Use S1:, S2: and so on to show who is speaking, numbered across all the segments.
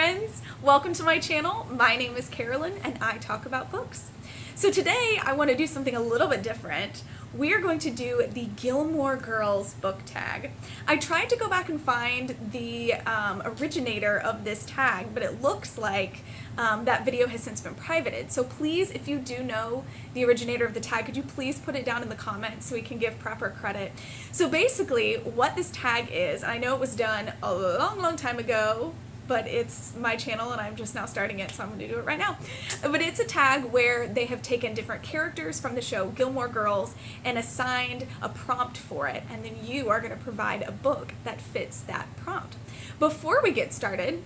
S1: friends, welcome to my channel. My name is Carolyn and I talk about books. So today I want to do something a little bit different. We are going to do the Gilmore Girls book tag. I tried to go back and find the originator of this tag, but it looks like that video has since been privated. So please, if you do know the originator of the tag, could you please put it down in the comments so we can give proper credit. So basically what this tag is, I know it was done a long time ago, but it's my channel and I'm just now starting it, so I'm going to do it right now. But it's a tag where they have taken different characters from the show Gilmore Girls and assigned a prompt for it, and then you are going to provide a book that fits that prompt. Before we get started,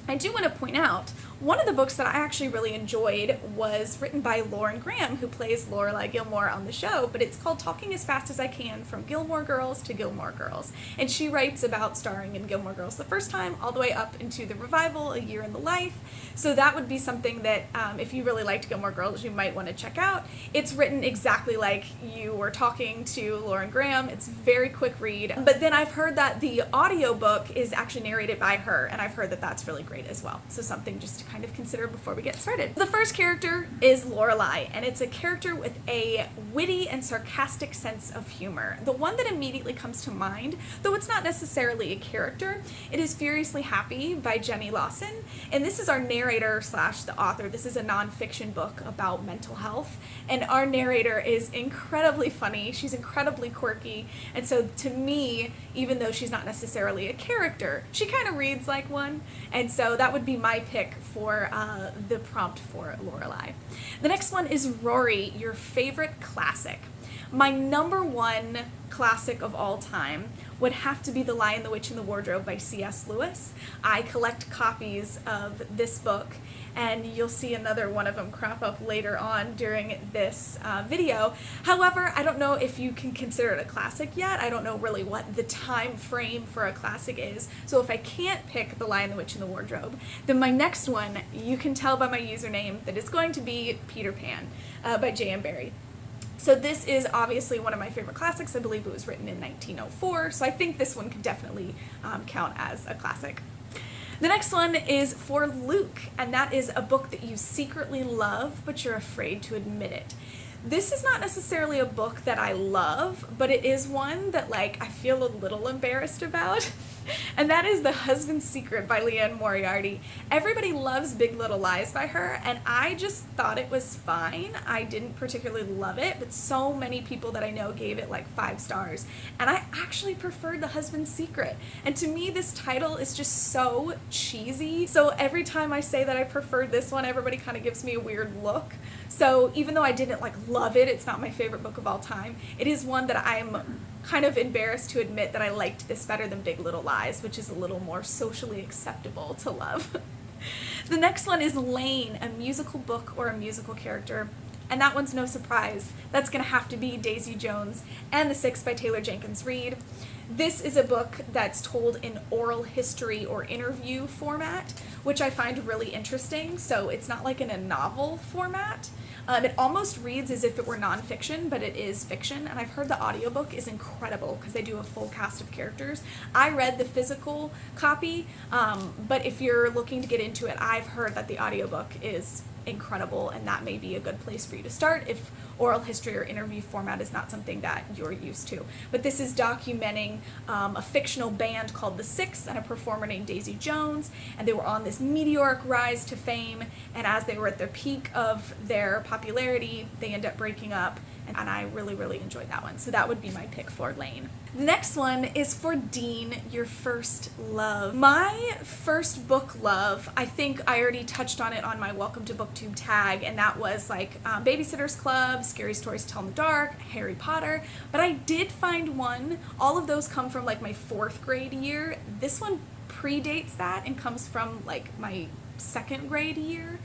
S1: I do want to point out, one of the books that I actually really enjoyed was written by Lauren Graham, who plays Lorelai Gilmore on the show, but it's called Talking as Fast as I Can from Gilmore Girls to Gilmore Girls. And she writes about starring in Gilmore Girls the first time, all the way up into the revival, A Year in the Life. So that would be something that, if you really liked Gilmore Girls, you might want to check out. It's written exactly like you were talking to Lauren Graham. It's a very quick read. But then I've heard that the audiobook is actually narrated by her, and I've heard that that's really great as well. So something just to kind of consider before we get started. The first character is Lorelai, and it's a character with a witty and sarcastic sense of humor. The one that immediately comes to mind, though it's not necessarily a character, it is Furiously Happy by Jenny Lawson, and this is our narrator slash the author. This is a nonfiction book about mental health, and our narrator is incredibly funny. She's incredibly quirky, and so to me, even though she's not necessarily a character, she kind of reads like one, and so that would be my pick for the prompt for Lorelai. The next one is Rory, your favorite classic. My number one classic of all time would have to be The Lion, the Witch, and the Wardrobe by C.S. Lewis. I collect copies of this book, and you'll see another one of them crop up later on during this video. However, I don't know if you can consider it a classic yet. I don't know really what the time frame for a classic is. So if I can't pick The Lion, the Witch, and the Wardrobe, then my next one, you can tell by my username that it's going to be Peter Pan by J.M. Barrie. So this is obviously one of my favorite classics. I believe it was written in 1904, so I think this one could definitely count as a classic. The next one is for Luke, and that is a book that you secretly love, but you're afraid to admit it. This is not necessarily a book that I love, but it is one that I feel a little embarrassed about. And that is The Husband's Secret by Liane Moriarty. Everybody loves Big Little Lies by her, and I just thought it was fine. I didn't particularly love it, but so many people that I know gave it 5 stars. And I actually preferred The Husband's Secret. And to me, this title is just so cheesy. So every time I say that I preferred this one, everybody kind of gives me a weird look. So even though I didn't love it, it's not my favorite book of all time, it is one that I'm kind of embarrassed to admit that I liked this better than Big Little Lies, which is a little more socially acceptable to love. The next one is Lane, a musical book or a musical character. And that one's no surprise. That's going to have to be Daisy Jones and the Six by Taylor Jenkins Reid. This is a book that's told in oral history or interview format, which I find really interesting. So it's not like in a novel format. It almost reads as if it were nonfiction, but it is fiction. And I've heard the audiobook is incredible because they do a full cast of characters. I read the physical copy, but if you're looking to get into it, I've heard that the audiobook is incredible, and that may be a good place for you to start if oral history or interview format is not something that you're used to. But this is documenting a fictional band called The Six and a performer named Daisy Jones, and they were on this meteoric rise to fame, and as they were at the peak of their popularity, they end up breaking up, and I really enjoyed that one. So that would be my pick for Lane. The next one is for Dean, your first love. My first book love, I think I already touched on it on my Welcome to BookTube tag, and that was Babysitter's Club, Scary Stories to Tell in the Dark, Harry Potter. But I did find one, all of those come from my 4th grade year. This one predates that and comes from my second grade year,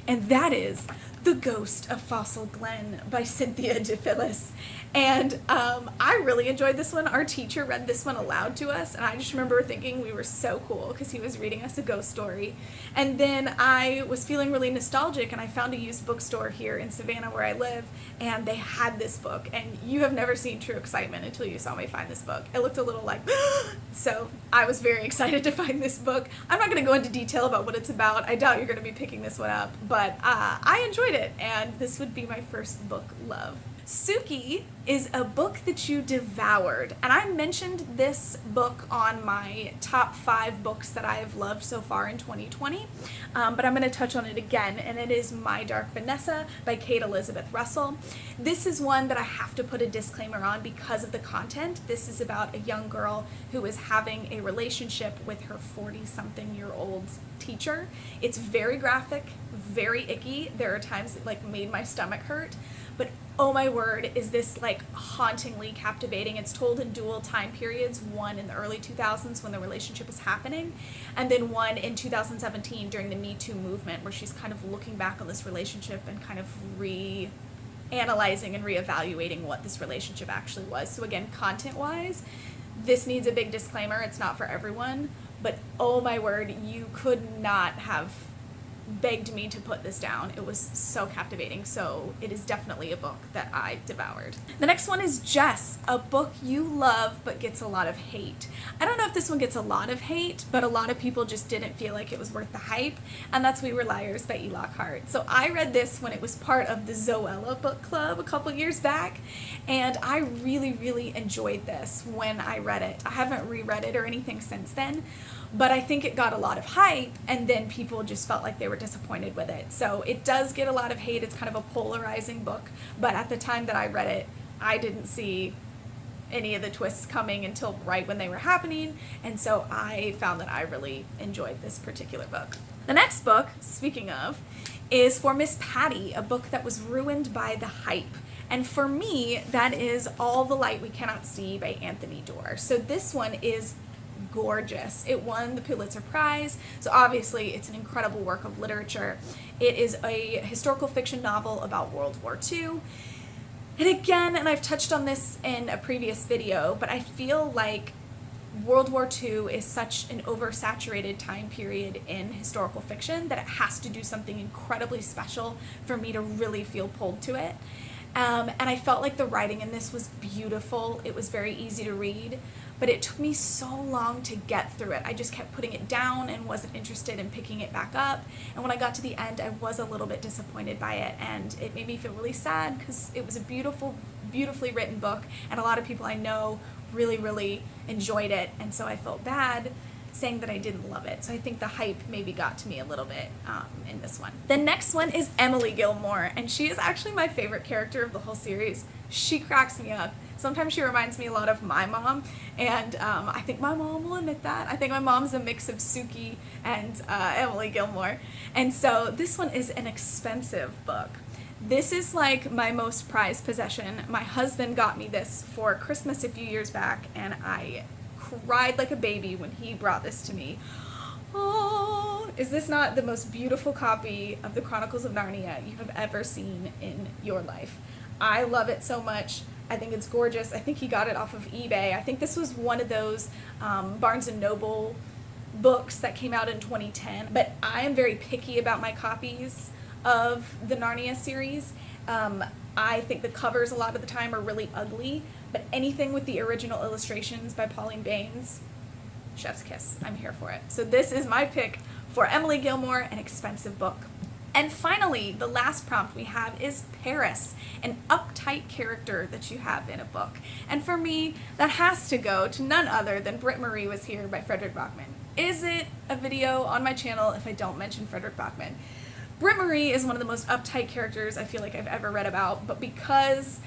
S1: and that is The Ghost of Fossil Glen by Cynthia DePhillis. And I really enjoyed this one. Our teacher read this one aloud to us, and I just remember thinking we were so cool because he was reading us a ghost story. And then I was feeling really nostalgic, and I found a used bookstore here in Savannah where I live, and they had this book. And you have never seen true excitement until you saw me find this book. It looked a little like, so I was very excited to find this book. I'm not going to go into detail about what it's about. I doubt you're going to be picking this one up, but I enjoyed it, and this would be my first book love. Suki is a book that you devoured, and I mentioned this book on my top 5 books that I have loved so far in 2020, but I'm going to touch on it again, and it is My Dark Vanessa by Kate Elizabeth Russell. This is one that I have to put a disclaimer on because of the content. This is about a young girl who is having a relationship with her 40-something-year-old teacher. It's very graphic, very icky. There are times it like made my stomach hurt, but oh my word, is this like hauntingly captivating. It's told in dual time periods, one in the early 2000s when the relationship is happening, and then one in 2017 during the Me Too movement, where she's kind of looking back on this relationship and kind of analyzing and reevaluating what this relationship actually was. So again, content-wise, this needs a big disclaimer. It's not for everyone, but oh my word, you could not have begged me to put this down. It was so captivating, so it is definitely a book that I devoured. The next one is Jess, a book you love but gets a lot of hate. I don't know if this one gets a lot of hate, but a lot of people just didn't feel like it was worth the hype, and that's We Were Liars by E. Lockhart. So I read this when it was part of the Zoella book club a couple years back, and I really, really enjoyed this when I read it. I haven't reread it or anything since then, but I think it got a lot of hype, and then people just felt like they were disappointed with it. So it does get a lot of hate. It's kind of a polarizing book, but at the time that I read it, I didn't see any of the twists coming until right when they were happening, and so I found that I really enjoyed this particular book. The next book, speaking of, is For Miss Patty, a book that was ruined by the hype. And for me, that is All the Light We Cannot See by Anthony Doerr. So this one is gorgeous. It won the Pulitzer Prize, so obviously it's an incredible work of literature. It is a historical fiction novel about World War II. And again, and I've touched on this in a previous video, but I feel like World War II is such an oversaturated time period in historical fiction that it has to do something incredibly special for me to really feel pulled to it. And I felt like the writing in this was beautiful. It was very easy to read, but it took me so long to get through it. I just kept putting it down and wasn't interested in picking it back up. And when I got to the end, I was a little bit disappointed by it, and it made me feel really sad because it was a beautifully written book, and a lot of people I know really, really enjoyed it, and so I felt bad saying that I didn't love it. So I think the hype maybe got to me a little bit in this one. The next one is Emily Gilmore, and she is actually my favorite character of the whole series. She cracks me up. Sometimes she reminds me a lot of my mom, and I think my mom will admit that. I think my mom's a mix of Suki and Emily Gilmore. And so this one is an expensive book. This is like my most prized possession. My husband got me this for Christmas a few years back, and I cried like a baby when he brought this to me. Oh, is this not the most beautiful copy of the Chronicles of Narnia you have ever seen in your life? I love it so much. I think it's gorgeous. I think he got it off of eBay. I think this was one of those Barnes & Noble books that came out in 2010, but I am very picky about my copies of the Narnia series. I think the covers a lot of the time are really ugly, but anything with the original illustrations by Pauline Baynes, chef's kiss. I'm here for it. So this is my pick for Emily Gilmore, an expensive book. And finally, the last prompt we have is Paris, an uptight character that you have in a book. And for me, that has to go to none other than Britt Marie Was Here by Frederick Bachman. Is it a video on my channel if I don't mention Frederick Bachman? Britt Marie is one of the most uptight characters I feel like I've ever read about, but because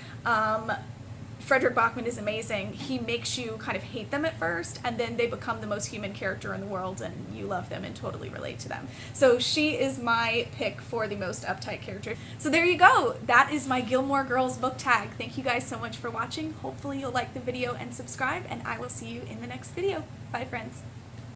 S1: Frederick Bachman is amazing, he makes you kind of hate them at first, and then they become the most human character in the world, and you love them and totally relate to them. So she is my pick for the most uptight character. So there you go. That is my Gilmore Girls book tag. Thank you guys so much for watching. Hopefully you'll like the video and subscribe, and I will see you in the next video. Bye, friends.